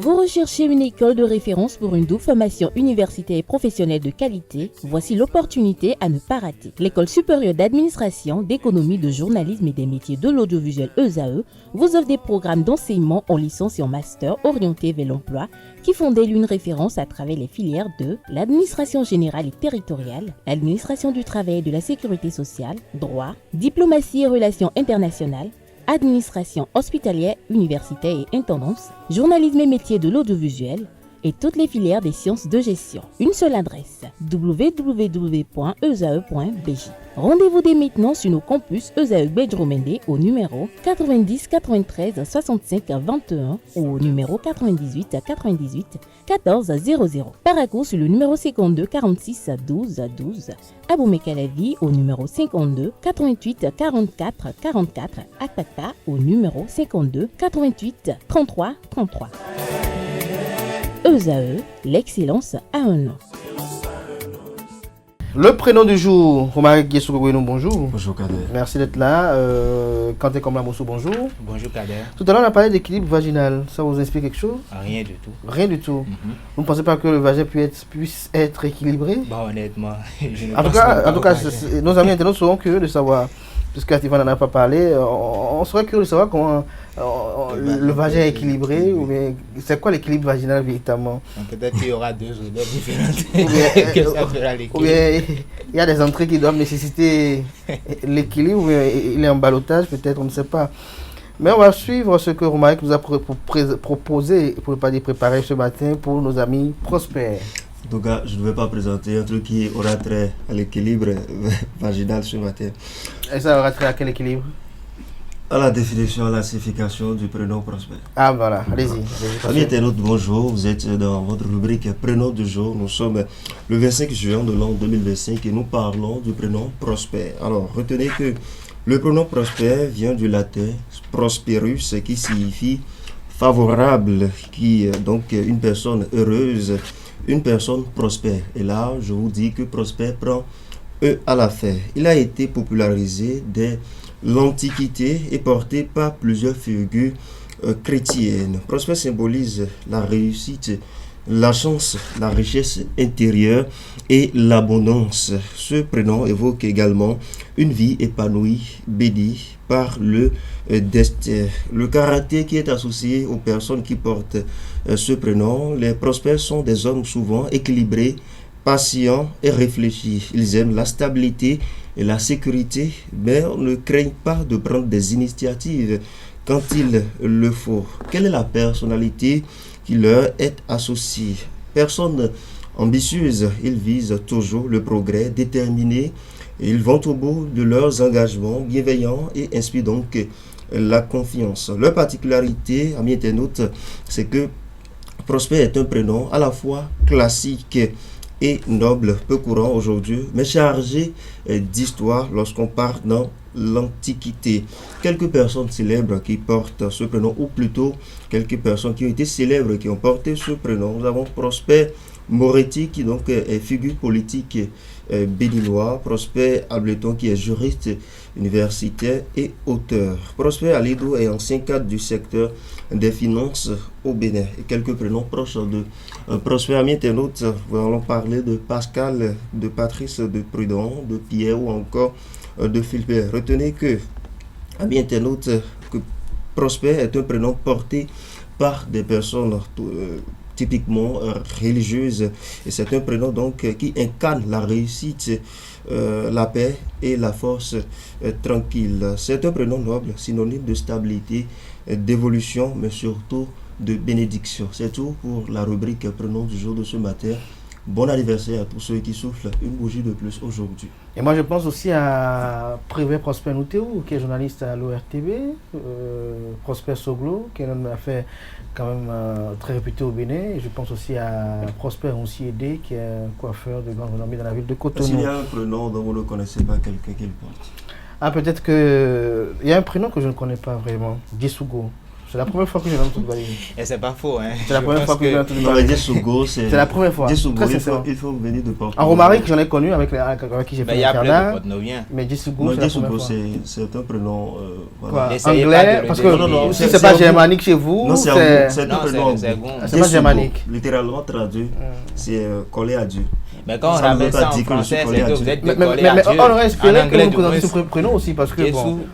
Vous recherchez une école de référence pour une double formation universitaire et professionnelle de qualité? Voici l'opportunité à ne pas rater. L'École supérieure d'administration, d'économie, de journalisme et des métiers de l'audiovisuel ESAE vous offre des programmes d'enseignement en licence et en master orientés vers l'emploi qui font d'elle une référence à travers les filières de l'administration générale et territoriale, l'administration du travail et de la sécurité sociale, droit, diplomatie et relations internationales, administration hospitalière, universitaire et intendance, journalisme et métiers de l'audiovisuel et toutes les filières des sciences de gestion. Une seule adresse, www.esae.bj. Rendez-vous dès maintenant sur nos campus ESAE Bedjromende au numéro 90 93 65 21 ou au numéro 98 98 14 00. Paracourt sur le numéro 52 46 12 12. Aboumé-Calavi au numéro 52 88 44 44. Akpaka au numéro 52 88 33 33. ESAE, l'excellence a un nom. Le prénom du jour, Romaric Guessou-Gouenou, bonjour. Bonjour Kader. Merci d'être là. Kanté Komla-Moussou, bonjour. Bonjour Kader. Tout à l'heure, on a parlé d'équilibre vaginal. Ça vous inspire quelque chose? Rien du tout. Rien du tout. Vous ne pensez pas que le vagin puisse être équilibré? Bah honnêtement, je ne En tout cas, nos amis internautes seront curieux de savoir, puisque Stéphane n'en a pas parlé, on serait curieux de savoir comment le vagin est équilibré, ou bien c'est quoi l'équilibre vaginal véritablement? Peut-être qu'il y aura deux odeurs différentes que ça fera l'équilibre. Ou bien il y a des entrées qui doivent nécessiter l'équilibre, ou bien il est en ballottage, peut-être, on ne sait pas. Mais on va suivre ce que Romaric nous a proposé, pour ne pas dire préparé ce matin pour nos amis prospères. En tout cas, je ne vais pas présenter un truc qui aura trait à l'équilibre vaginal ce matin. Et ça aura trait à quel équilibre? À la définition, à la signification du prénom Prosper. Ah voilà, allez-y. Amis internautes, bonjour, vous êtes dans votre rubrique prénom du jour. Nous sommes le 25 juin de l'an 2025 et nous parlons du prénom Prosper. Alors, retenez que le prénom Prosper vient du latin prosperus qui signifie favorable, qui donc une personne heureuse, une personne prospère. Et là, je vous dis que Prosper prend E à la fin. Il a été popularisé dès l'Antiquité et porté par plusieurs figures chrétiennes. Prosper symbolise la réussite, la chance, la richesse intérieure et l'abondance. Ce prénom évoque également une vie épanouie, bénie par le destin. Le caractère qui est associé aux personnes qui portent ce prénom, les prospères sont des hommes souvent équilibrés, patients et réfléchis. Ils aiment la stabilité et la sécurité, mais ne craignent pas de prendre des initiatives quand il le faut. Quelle est la personnalité qui leur est associée? Personne ambitieuse, ils visent toujours le progrès, déterminés, ils vont au bout de leurs engagements, bienveillants et inspirent donc la confiance. Leur particularité, amis internautes, c'est que Prosper est un prénom à la fois classique et noble, peu courant aujourd'hui, mais chargé d'histoire lorsqu'on part dans l'Antiquité. Quelques personnes célèbres qui portent ce prénom, ou plutôt quelques personnes qui ont été célèbres qui ont porté ce prénom. Nous avons Prosper Moretti qui donc est figure politique béninois, Prosper Ableton qui est juriste universitaire et auteur. Prosper Alidou est ancien cadre du secteur des finances au Bénin. Et quelques prénoms proches de Prosper. Amis internautes, nous allons parler de Pascal, de Patrice, de Prudent, de Pierre ou encore de Philippe. Retenez que, amis internautes, que Prosper est un prénom porté par des personnes typiquement religieuses, et c'est un prénom donc qui incarne la réussite, la paix et la force tranquille. C'est un prénom noble, synonyme de stabilité, d'évolution, mais surtout de bénédiction. C'est tout pour la rubrique prénom du jour de ce matin. Bon anniversaire à tous ceux qui soufflent une bougie de plus aujourd'hui. Et moi je pense aussi à Prévé Prosper Noutéou, qui est journaliste à l'ORTV, Prosper Soglo, qui est un homme d'affaires quand même très réputé au Bénin. Et je pense aussi à Prosper Onsiédé, qui est un coiffeur de grande renommée dans la ville de Cotonou. S'il y a un prénom dont vous ne connaissez pas quelqu'un qu'il porte? Ah, peut-être que... Il y a un prénom que je ne connais pas vraiment, Djessougo. C'est la première fois que je viens de toute valider. Et c'est pas faux, hein. C'est la première fois que je viens de toute Non, mais valider. Djesougo, c'est C'est la première fois. Djesougo, Très il sincèrement. faut venir de partout. En Romaric, j'en ai connu avec qui j'ai Mais fait il y a plein de l'internat. Porte-Noviens. Mais Djesougo, Non, c'est la Djesougo, première fois. c'est un prénom. Quoi, Voilà. N'essayez pas de anglais, le parce deviner. que Non, si c'est c'est pas un goût. germanique chez vous, Non, c'est un Non, prénom. c'est Gon. C'est pas germanique. Littéralement traduit, c'est collé à Dieu. Mais quand on Ça ne veut ramène pas ça en dire que je suis français, collé c'est à que Dieu. vous êtes Mais décollé à Dieu. on aurait espéré En que anglais, vous du connaissiez moins. ce prénom aussi, parce que bon,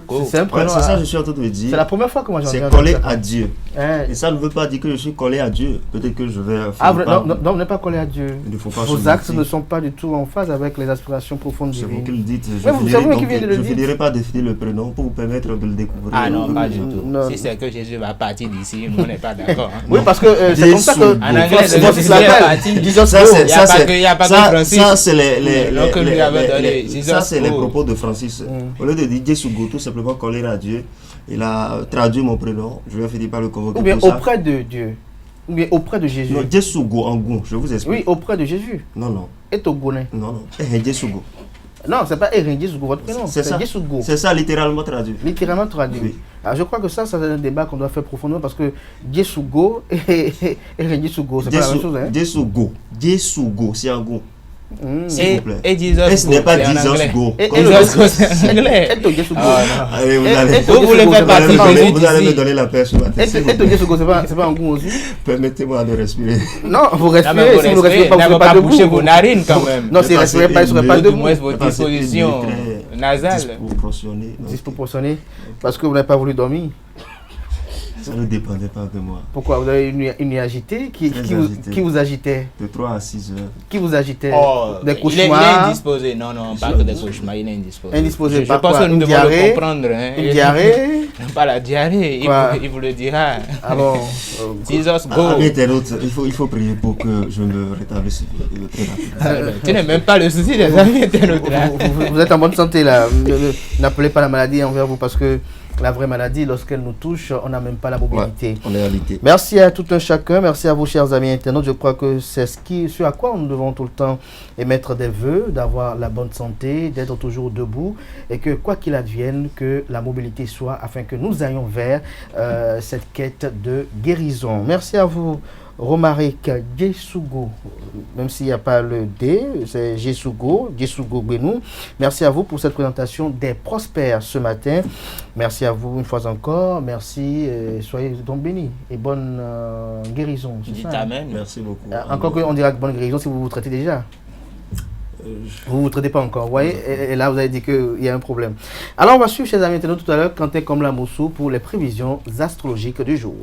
Djesougo. c'est un Ouais, prénom. c'est ça que je suis en train de C'est dire. la première fois que moi j'en C'est ai collé à Dieu. Hein. Et ça ne veut pas dire que je suis collé à Dieu. Peut-être que je vais. Ah, finir par- non, vous n'êtes pas collé à Dieu. Il ne faut pas Vos se actes mentir. ne sont pas du tout en phase avec les aspirations profondes C'est vous divines. qui le dites. Mais vous savez qui vient de le Je dire. finirai par définir le prénom pour vous permettre de le découvrir. Ah non, pas du tout. Non. Si c'est que Jésus va partir d'ici, nous on n'est pas d'accord. hein. Oui, parce que c'est comme ça que Djesougo. En anglais, Francis c'est Francis Jésus est l'appelle. parti. Jesus Ça, go. c'est Il y a pas que- il y a pas que Francis. ça, c'est les Donc, lui avait donné Jesus ça, c'est les go. propos de Francis. Au lieu de dire Djesougo, tout simplement coller à Dieu, il a traduit mon prénom. Je vais finir par le convoquer Ou bien pour ça. auprès de Dieu. Ou bien auprès de Jésus. Non, Djesougo en goût, je vous explique. Oui, auprès de Jésus. Non, non, Et Togonais. non, non. Djesougo. Non, c'est pas Erin Djesougo, votre prénom. C'est ça. Djesougo. C'est ça, littéralement traduit. Littéralement traduit. Oui. Alors, je crois que ça, c'est un débat qu'on doit faire profondément parce que Djesougo et Erin Djesougo, c'est pas la même chose. Hein? Djesougo. Djesougo, c'est en goût. S'il vous plaît. Et Jesus Et ce n'est pas c'est en Jesus anglais. go. Et Comme le- le- Jesus go, c'est en anglais. Et to Djesougo. Ah, non. Allez, vous Et- allez. et to Vous voulez Djesougo, faire c'est partie pas- de Vous Jésus allez me d'ici. donner la paix sur la tête. s'il vous Et to plaît. Djesougo, c'est pas un goût aussi. Permettez-moi de respirer. Non, vous Non, mais respirez. Si vous ne respirez pas, vous n'avez ne pas pas debout. bouché vos narines quand même. Non, si vous ne respirez pas, il ne serait pas Au Du debout. moins vos Parce que dispositions il est nasales. disproportionné. Donc, Disproportionné. Parce que vous n'avez pas voulu dormir. ça ne dépendait pas de moi. Pourquoi? Vous avez une nuit agitée Très agitée. qui vous agitait? De 3 à 6 heures. Qui vous agitait? Oh, Des il est cauchemars? indisposé. Non, non, pas que des cauchemars, il est indisposé. Indisposé Je par pense quoi? que nous Une devons le diarrhée? comprendre. Hein. Une diarrhée? Non, pas la diarrhée, Quoi? il vous le dira. Alors, Jesus go. Amis internautes, il faut prier pour que je me rétablisse très rapidement. Tu n'es même pas le souci des amis internautes là. vous êtes en bonne santé là. N'appelez pas la maladie envers vous parce que la vraie maladie, lorsqu'elle nous touche, on n'a même pas la mobilité. On est réalité. Merci à tout un chacun, merci à vous chers amis internautes. Je crois que c'est ce à quoi nous devons tout le temps émettre des vœux, d'avoir la bonne santé, d'être toujours debout et que quoi qu'il advienne, que la mobilité soit afin que nous allions vers cette quête de guérison. Merci à vous. Romaric Djesougo, même s'il n'y a pas le D, c'est Djesougo Benou. Merci à vous pour cette présentation des prospères ce matin. Merci à vous une fois encore. Merci, soyez donc bénis et bonne guérison. c'est Dites ça, hein? amen. Merci beaucoup. Encore qu'on dira que bonne guérison si vous vous traitez déjà. Vous ne vous traitez pas encore, vous voyez, et là vous avez dit qu'il y a un problème. Alors on va suivre, chers amis internautes, tout à l'heure, Quentin Komla Moussou pour les prévisions astrologiques du jour.